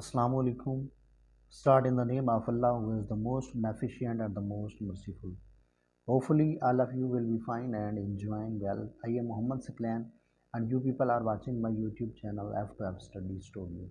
Assalamu alaikum. Start in the name of Allah, who is the most beneficent and the most merciful. Hopefully, all of you will be fine and enjoying well. I am Muhammad Siklan, and you people are watching my YouTube channel F2F Study Studio.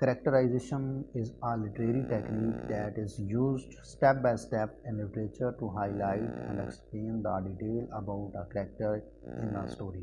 characterization is a literary technique that is used step by step in literature to highlight and explain the detail about a character in a story।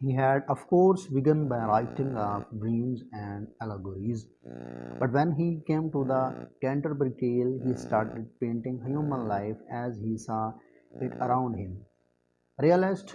He had, of course, begun by writing of dreams and allegories, but when he came to the Canterbury Tale, he started painting human life as he saw it around him. Realist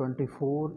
24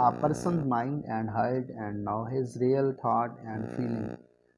a person's mind and heart and know his real thought and feeling।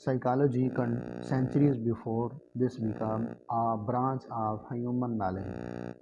psychology centuries before this became a branch of human knowledge।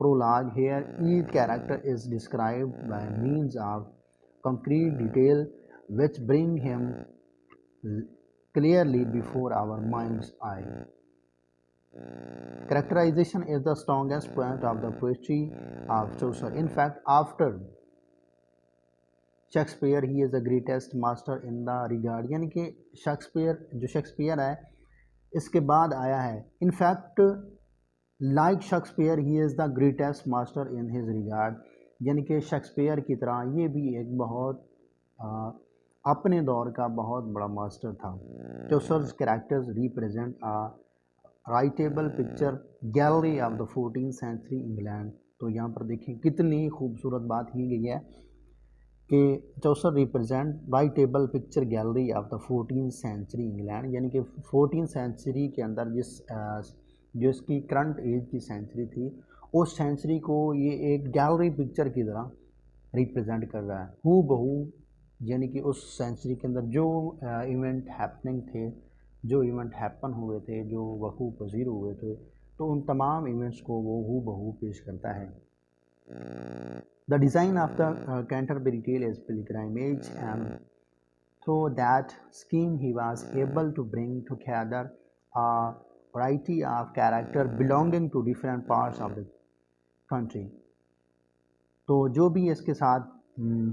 prologue। Here each character is described by means of concrete detail which bring him clearly before our mind's eye। Characterization is the strongest point of the poetry of Chaucer. In fact, after Shakespeare he is the greatest master in the regard, یعنی کہ Shakespeare ہے اس کے بعد آیا ہے. In fact like Shakespeare he is the greatest master in his regard, یعنی کہ Shakespeare کی طرح یہ بھی ایک بہت اپنے دور کا بہت بڑا ماسٹر تھا. Chaucer's characters represent veritable picture gallery of the 14th century England. تو یہاں پر دیکھیں کتنی خوبصورت بات کی گئی ہے کہ Chaucer represent veritable picture gallery of the 14th century England, یعنی کہ 14th سینچری کے اندر جو اس کی کرنٹ ایج کی سینچری تھی اس سینچری کو یہ ایک گیلری پکچر کی طرح ریپریزنٹ کر رہا ہے ہو بہو، یعنی کہ اس سینچری کے اندر جو ایونٹ ہیپننگ تھے، جو ایونٹ ہیپن ہوئے تھے، جو وقوع پذیر ہوئے تھے، تو ان تمام ایونٹس کو وہ ہو بہو پیش کرتا ہے. The design of the Canterbury Tale is pilgrimage, and through that scheme he was able to bring together a variety of characters belonging to different parts of the country. تو جو بھی اس کے ساتھ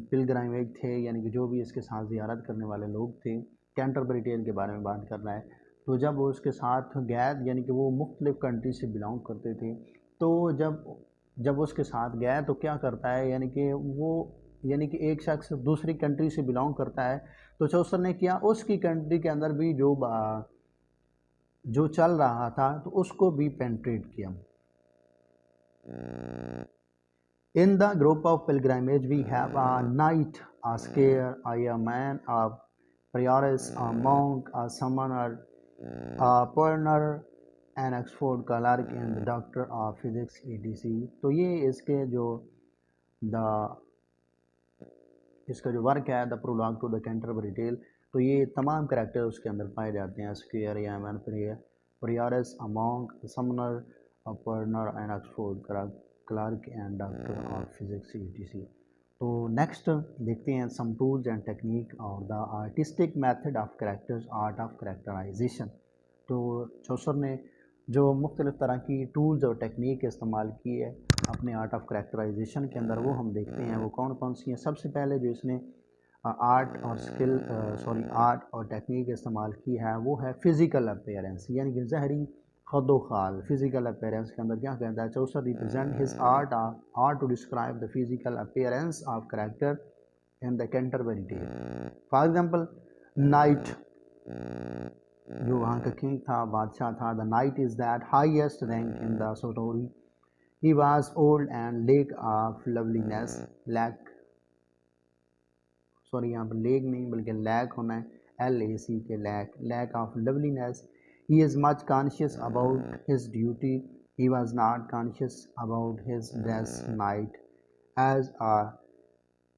پلگرائمیج تھے، یعنی کہ جو بھی اس کے ساتھ زیارت کرنے والے لوگ تھے، کینٹربری ٹیل کے بارے میں بات کر رہا ہے، تو جب وہ اس کے ساتھ گئے، یعنی کہ وہ مختلف کنٹری سے بلانگ کرتے تھے، تو جب اس کے ساتھ گئے تو کیا کرتا ہے، یعنی کہ ایک شخص دوسری کنٹری سے بلانگ کرتا ہے، تو چوسر نے کیا اس کی کنٹری کے اندر بھی جو چل رہا تھا تو اس کو بھی پینٹریٹ کیا. In the group of pilgrimage we have a knight, a scare, a man, a prioress, a monk, a summoner, a pioneer, an Oxford clerk and the doctor of physics etc. تو یہ اس کا جو ورک ہے the prologue to the Canterbury tale, تو یہ تمام character اس کے اندر پائے جاتے ہیں. اسکیئر، یا مین، پریارس، a monk, a summoner, a pioneer, an Oxford clerk and doctor of physics etc. تو نیکسٹ دیکھتے ہیں سم ٹولز اینڈ ٹیکنیک اور the artistic method of characters, art of characterisation. تو چوسر نے جو مختلف طرح کی ٹولز اور ٹیکنیک استعمال کی ہے اپنے آرٹ آف کریکٹرائزیشن کے اندر، وہ ہم دیکھتے ہیں وہ کون کون سی ہیں. سب سے پہلے جو اس نے آرٹ اور ٹیکنیک استعمال کی ہے وہ ہے فزیکل اپیرنس، یعنی کہ ظاہری خد و خال. فزیکل اپیرنس کے اندر کیا کہتا ہے Chaucer represent his art to describe the physical appearance of character in the Canterbury tale. For example knight, جو وہاں کا کنگ تھا، بادشاہ تھا. The knight is the highest rank in the story. He was old and lack of loveliness. یہاں پر leak نہیں بلکہ لیک ہونا ہے، LAC کے lack of loveliness. He is much conscious about his duty. He was not conscious about his dress night as a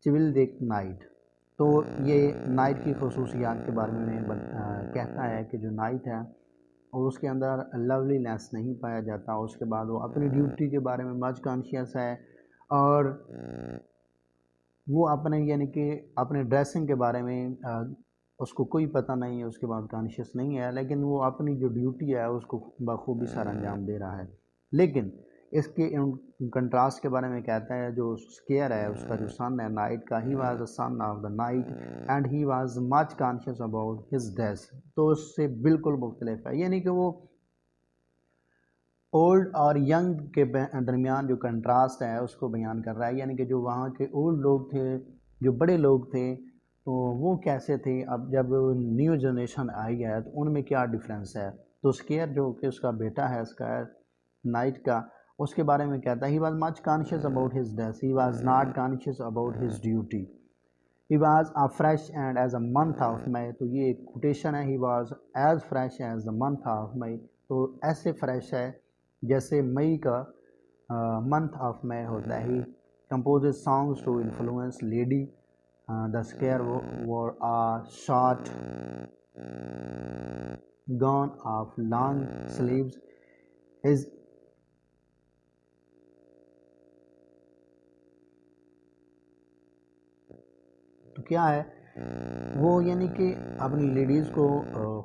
chivalric knight. تو یہ night کی خصوصیات کے بارے میں کہتا ہے کہ جو نائٹ ہے اور اس کے اندر لولی نیس نہیں پایا جاتا. اس کے بعد وہ اپنی ڈیوٹی کے بارے میں مچ کانشیس ہے، اور وہ یعنی کہ اپنے ڈریسنگ کے بارے میں اس کو کوئی پتہ نہیں ہے، اس کے بعد کانشیس نہیں ہے، لیکن وہ اپنی جو ڈیوٹی ہے اس کو بخوبی سر انجام دے رہا ہے. لیکن اس کے کنٹراسٹ کے بارے میں کہتا ہے جو اسکیئر ہے، اس کا جو سن ہے نائٹ کا، he was a son of the knight and he was much conscious about his dress. تو اس سے بالکل مختلف ہے، یعنی کہ وہ اولڈ اور ینگ کے درمیان جو کنٹراسٹ ہے اس کو بیان کر رہا ہے. یعنی کہ جو وہاں کے اولڈ لوگ تھے، جو بڑے لوگ تھے، تو وہ کیسے تھے، اب جب نیو جنریشن آئی ہے تو ان میں کیا ڈیفرنس ہے. تو اسکیئر جو کہ اس کا بیٹا ہے اسکیئر نائٹ کا، اس کے بارے میں کہتا ہے he was much conscious about his dress. He was not conscious about his duty. He was fresh and as a month of May. تو یہ ایک کوٹیشن ہے، he was as fresh as the month of May. تو ایسے fresh ہے جیسے مئی کا month of May ہوتا ہے. He composes songs to influence lady. The squire wore short gown of long sleeves. His تو کیا ہے وہ، یعنی کہ اپنی لیڈیز کو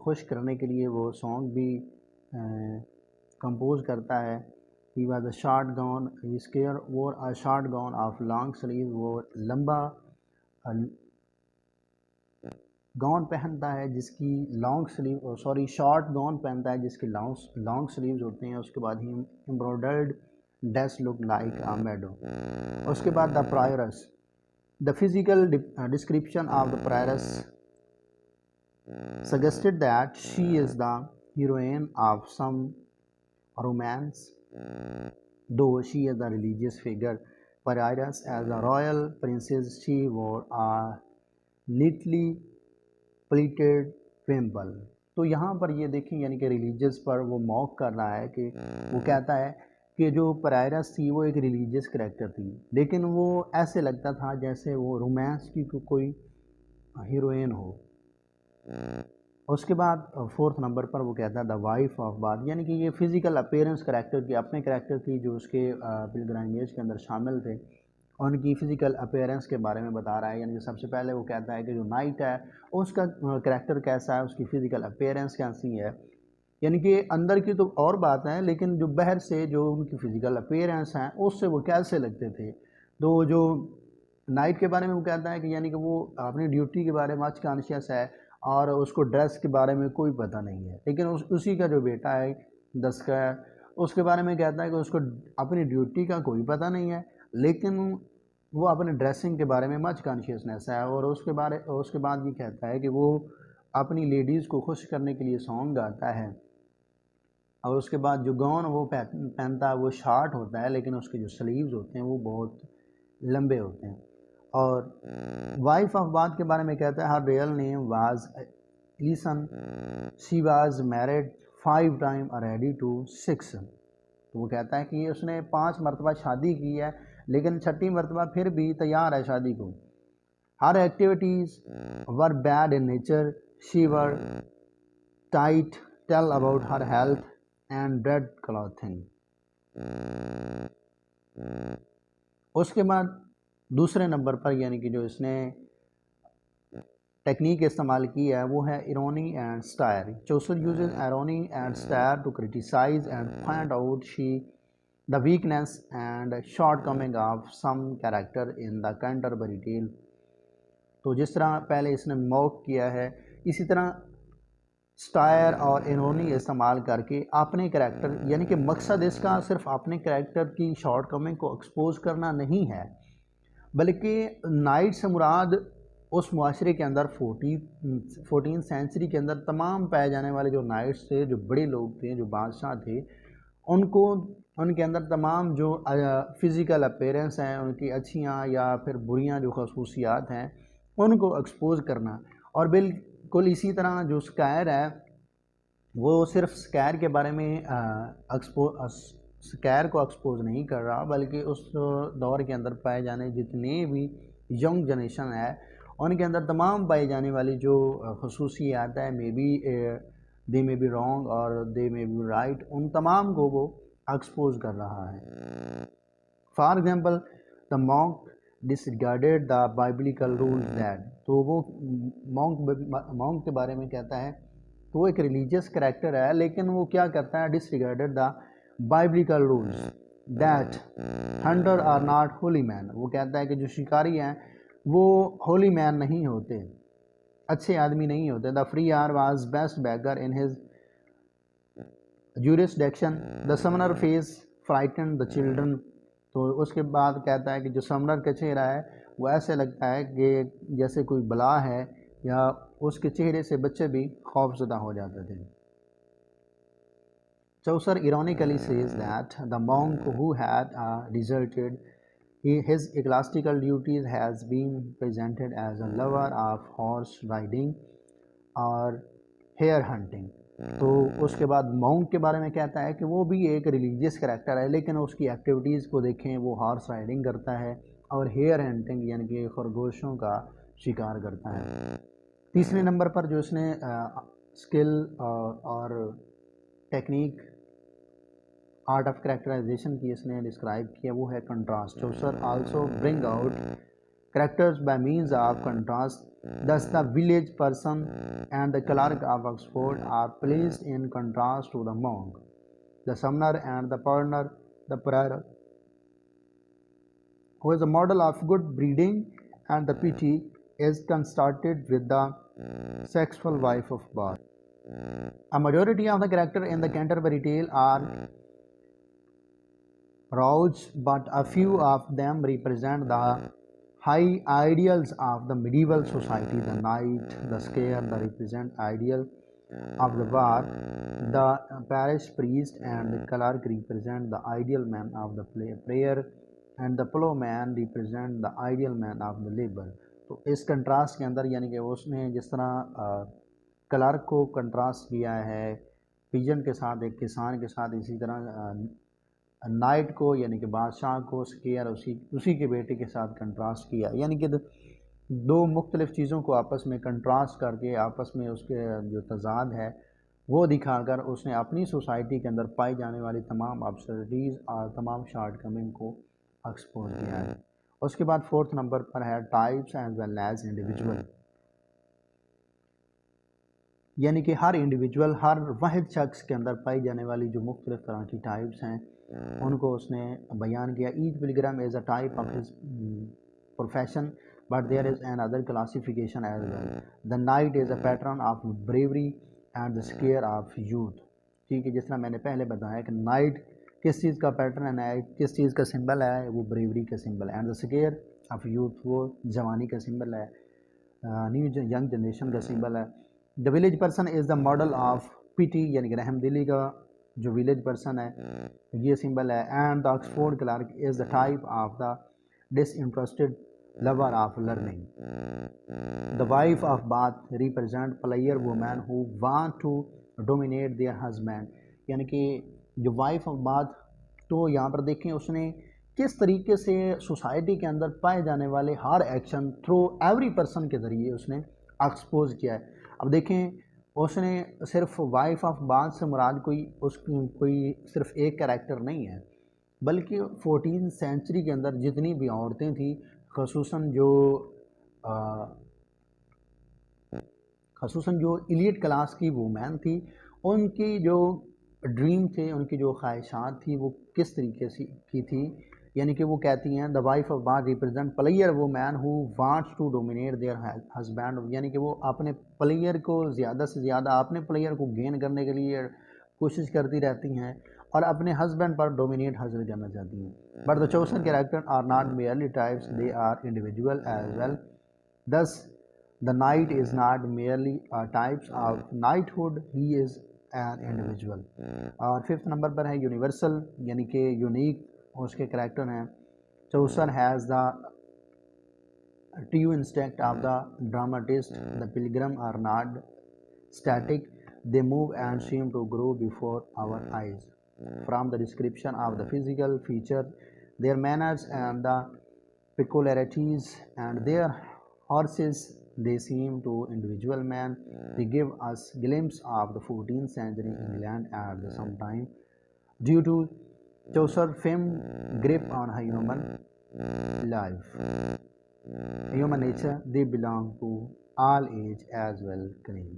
خوش کرنے کے لیے وہ سانگ بھی کمپوز کرتا ہے. He was a short gown. Squire wore a short gown of long sleeve. وہ لمبا گاؤن پہنتا ہے جس کی شارٹ گاؤن پہنتا ہے جس کی لانگ سلیوز ہوتے ہیں. اس کے بعد he embroidered dress look like a meadow. اس کے بعد the prioress. The physical description of the prioress suggested that she is the heroine of some romance, though she is a religious figure. Pyrrhus as a royal princess, she wore a neatly pleated wimple. تو یہاں پر یہ دیکھیں یعنی کہ religious پر وہ موک کر رہا ہے کہ وہ کہتا ہے کہ جو پرائرس تھی وہ ایک ریلیجیس کریکٹر تھی، لیکن وہ ایسے لگتا تھا جیسے وہ رومانس کی کوئی ہیروئن ہو. اس کے بعد 4 نمبر پر وہ کہتا ہے دا وائف آف باتھ، یعنی کہ یہ فزیکل اپیرنس کریکٹر کی اپنے کریکٹر کی جو اس کے پلگرائمیج کے اندر شامل تھے ان کی فزیکل اپیرنس کے بارے میں بتا رہا ہے. یعنی کہ سب سے پہلے وہ کہتا ہے کہ جو نائٹ ہے اس کا کریکٹر کیسا ہے، اس کی فزیکل اپیرنس کیسی ہے. یعنی کہ اندر کی تو اور بات ہے لیکن جو باہر سے جو ان کی فزیکل اپیرنس ہیں اس سے وہ کیسے لگتے تھے. تو جو نائٹ کے بارے میں وہ کہتا ہے کہ یعنی کہ وہ اپنی ڈیوٹی کے بارے میں کانشیس ہے اور اس کو ڈریس کے بارے میں کوئی پتہ نہیں ہے، لیکن اسی کا جو بیٹا ہے دسکا ہے اس کے بارے میں کہتا ہے کہ اس کو اپنی ڈیوٹی کا کوئی پتہ نہیں ہے لیکن وہ اپنے ڈریسنگ کے بارے میں مچ کانشیسنیس ہے. اور اس کے بعد یہ کہتا ہے کہ وہ اپنی لیڈیز کو خوش کرنے کے لیے سانگ گاتا ہے. اور اس کے بعد جو گاؤن وہ پہنتا ہے وہ شارٹ ہوتا ہے لیکن اس کے جو سلیوز ہوتے ہیں وہ بہت لمبے ہوتے ہیں. اور وائف آف باتھ کے بارے میں کہتا ہے her real name was Alison, she was married 5 time ready to 6. تو وہ کہتا ہے کہ اس نے 5 مرتبہ شادی کی ہے لیکن 6ٹھی مرتبہ پھر بھی تیار ہے شادی کو. Her activities were bad in nature, she were tight, tell about her health and dread clothing. اس کے بعد دوسرے نمبر پر یعنی کہ جو اس نے ٹیکنیک استعمال کی ہے وہ ہے irony and satire. Chaucer uses irony and satire to criticise and find out the weakness and shortcoming of some character in the Canterbury Tale. تو جس طرح پہلے اس نے موک کیا ہے اسی طرح سٹائر اور ایرونی استعمال کر کے اپنے کریکٹر، یعنی کہ مقصد اس کا صرف اپنے کریکٹر کی شارٹ کمنگ کو ایکسپوز کرنا نہیں ہے بلکہ نائٹ سے مراد اس معاشرے کے اندر 14 سینچری کے اندر تمام پائے جانے والے جو نائٹس تھے، جو بڑے لوگ تھے، جو بادشاہ تھے، ان کے اندر تمام جو فزیکل اپیرنس ہیں، ان کی اچھیاں یا پھر بریاں جو خصوصیات ہیں ان کو ایکسپوز کرنا. اور بالکل اسی طرح جو سکائر ہے وہ صرف سکائر کے بارے میں سکائر کو ایکسپوز نہیں کر رہا بلکہ اس دور کے اندر پائے جانے جتنے بھی ینگ جنریشن ہے ان کے اندر تمام پائی جانے والی جو خصوصیات ہے دے میں بی رانگ اور دے میں بی رائٹ، ان تمام کو وہ ایکسپوز کر رہا ہے. For example the monk disregarded the biblical rules that. تو وہ مونک کے بارے میں کہتا ہے تو وہ ایک ریلیجیس کریکٹر ہے لیکن وہ کیا کرتا ہے disregarded the biblical rules that hunter are not holy men. وہ کہتا ہے کہ جو شکاری ہیں وہ ہولی مین نہیں ہوتے، اچھے آدمی نہیں ہوتے. The friar was best beggar in his jurisdiction. The summoner face frightened the children. تو اس کے بعد کہتا ہے کہ جو سمنر کا چہرہ ہے وہ ایسے لگتا ہے کہ جیسے کوئی بلا ہے یا اس کے چہرے سے بچے بھی خوف زدہ ہو جاتے تھے. Chaucer ironically says that the monk who had deserted his ecclesiastical duties has been presented as a lover of horse riding or hare hunting. تو اس کے بعد مونک کے بارے میں کہتا ہے کہ وہ بھی ایک ریلیجیس کریکٹر ہے لیکن اس کی ایکٹیویٹیز کو دیکھیں وہ ہارس رائڈنگ کرتا ہے اور ہیئر ہنٹنگ یعنی کہ خرگوشوں کا شکار کرتا ہے. تیسرے نمبر پر جو اس نے اسکل اور ٹیکنیک آرٹ آف کریکٹرائزیشن کی اس نے ڈسکرائب کیا وہ ہے contrast. Chaucer also bring out characters by means of contrast. Thus the village person and the clerk of Oxford are placed in contrast to the monk, the summoner and the pioneer, the prior, who is a model of good breeding and the piety, is contrasted with the sexual wife of Bath. A majority of the characters in the Canterbury Tale are roused, but a few of them represent the high ideals of the medieval society. The knight, the scare, the represent ideal of the bar, the parish priest and the clerk represent the ideal man of the prayer, and the plowman represent the ideal man of the labor. تو اس contrast کے اندر یعنی کہ اس نے جس طرح clerk کو contrast کیا ہے پیجن کے ساتھ، ایک کسان کے ساتھ، اسی طرح نائٹ کو یعنی کہ بادشاہ کو سکیئر اسی کے بیٹے کے ساتھ کنٹراسٹ کیا، یعنی کہ دو مختلف چیزوں کو آپس میں کنٹراسٹ کر کے آپس میں اس کے جو تضاد ہے وہ دکھا کر اس نے اپنی سوسائٹی کے اندر پائی جانے والی تمام ابسرڈیز اور تمام شارٹ کمنگ کو ایکسپوز کیا ہے۔ اس کے بعد 4 نمبر پر ہے types as well as individual, یعنی کہ ہر انڈیویجول، ہر واحد شخص کے اندر پائی جانے والی جو مختلف طرح کی ٹائپس ہیں ان کو اس نے بیان کیا۔ Each pilgrim is a type of his profession but there is another classification as well. The knight is a pattern of bravery and the scare of youth. ٹھیک ہے، جس طرح میں نے پہلے بتایا کہ نائٹ کس چیز کا پیٹرن ہے، کس چیز کا سمبل ہے، وہ بریوری کا سمبل ہے، and the scare of youth وہ جوانی کا سمبل ہے، نیو ینگ جنریشن کا سمبل ہے۔ The village person is the model of pity یعنی کہ رحم دلی کا جو ویلیج پرسن ہے یہ سمبل ہے، and the Oxford clerk is the type of the disinterested lover of learning. The wife of Bath represent player women who want to dominate their husband. یعنی کہ جو وائف آف باتھ، تو یہاں پر دیکھیں اس نے کس طریقے سے سوسائٹی کے اندر پائے جانے والے ہر ایکشن تھرو ایوری پرسن کے ذریعے اس نے ایکسپوز کیا ہے۔ اب دیکھیں اس نے صرف وائف آف باتھ سے مراد کوئی صرف ایک کریکٹر نہیں ہے، بلکہ 14 سینچری کے اندر جتنی بھی عورتیں تھیں، خصوصاً جو ایلیٹ کلاس کی وومین تھی، ان کی جو ڈریم تھے، ان کی جو خواہشات تھی وہ کس طریقے سے کی تھی، یعنی کہ وہ کہتی ہیں the wife of Bath represent player woman who wants to dominate their husband، یعنی کہ وہ اپنے پلیئر کو زیادہ سے زیادہ اپنے پلیئر کو گین کرنے کے لیے کوشش کرتی رہتی ہیں اور اپنے ہسبینڈ پر ڈومینیٹ حاصل کرنا چاہتی ہیں۔ But the chosen characters are not merely types, they are individual as well. Thus, the knight is not merely a type of knighthood, he is an individual. اور 5 نمبر پر ہے یونیورسل یعنی کہ unique اس کے کریکٹر ہیں۔ Chaucer has the true instinct of the dramatist. The pilgrims are not static, they move and seem to grow before our eyes. From the description of the physical features, their manners and the peculiarities and their horses, they seem to individual men. They give us glimpse of the 14th century England at the same time. Due to Chaucer's famed grip on human life, human nature, they belong to all age as well claim.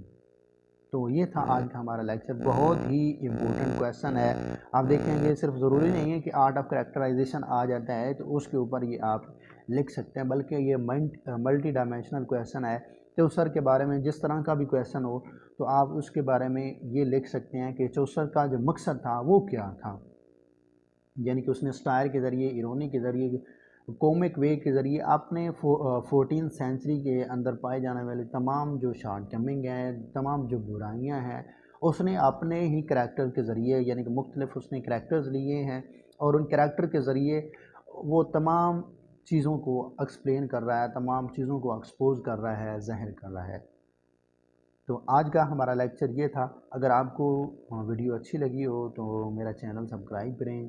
تو یہ تھا آج کا ہمارا lecture, بہت ہی important question ہے۔ آپ دیکھیں گے صرف ضروری نہیں ہے کہ آرٹ آف کریکٹرائزیشن آ جاتا ہے تو اس کے اوپر یہ آپ لکھ سکتے ہیں، بلکہ یہ ملٹی ڈائمینشنل کویسچن ہے۔ چوسر کے بارے میں جس طرح کا بھی کویسچن ہو تو آپ اس کے بارے میں یہ لکھ سکتے ہیں کہ چوسر کا جو مقصد تھا وہ کیا تھا، یعنی کہ اس نے سٹائر کے ذریعے، ایرونی کے ذریعے، کومک وے کے ذریعے اپنے 14 سینچری کے اندر پائے جانے والے تمام جو شارٹ کمنگ ہیں، تمام جو برائیاں ہیں، اس نے اپنے ہی کریکٹر کے ذریعے، یعنی کہ مختلف اس نے کریکٹرز لیے ہیں اور ان کریکٹر کے ذریعے وہ تمام چیزوں کو ایکسپلین کر رہا ہے، تمام چیزوں کو ایکسپوز کر رہا ہے، ظاہر کر رہا ہے۔ تو آج کا ہمارا لیکچر یہ تھا۔ اگر آپ کو ویڈیو اچھی لگی ہو تو میرا چینل سبسکرائب کریں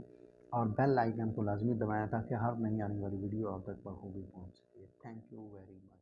اور بیل آئیکن کو لازمی دبائیں تاکہ ہر نئی آنے والی ویڈیو آپ تک بخوبی پہنچ سکے۔ Thank you very much.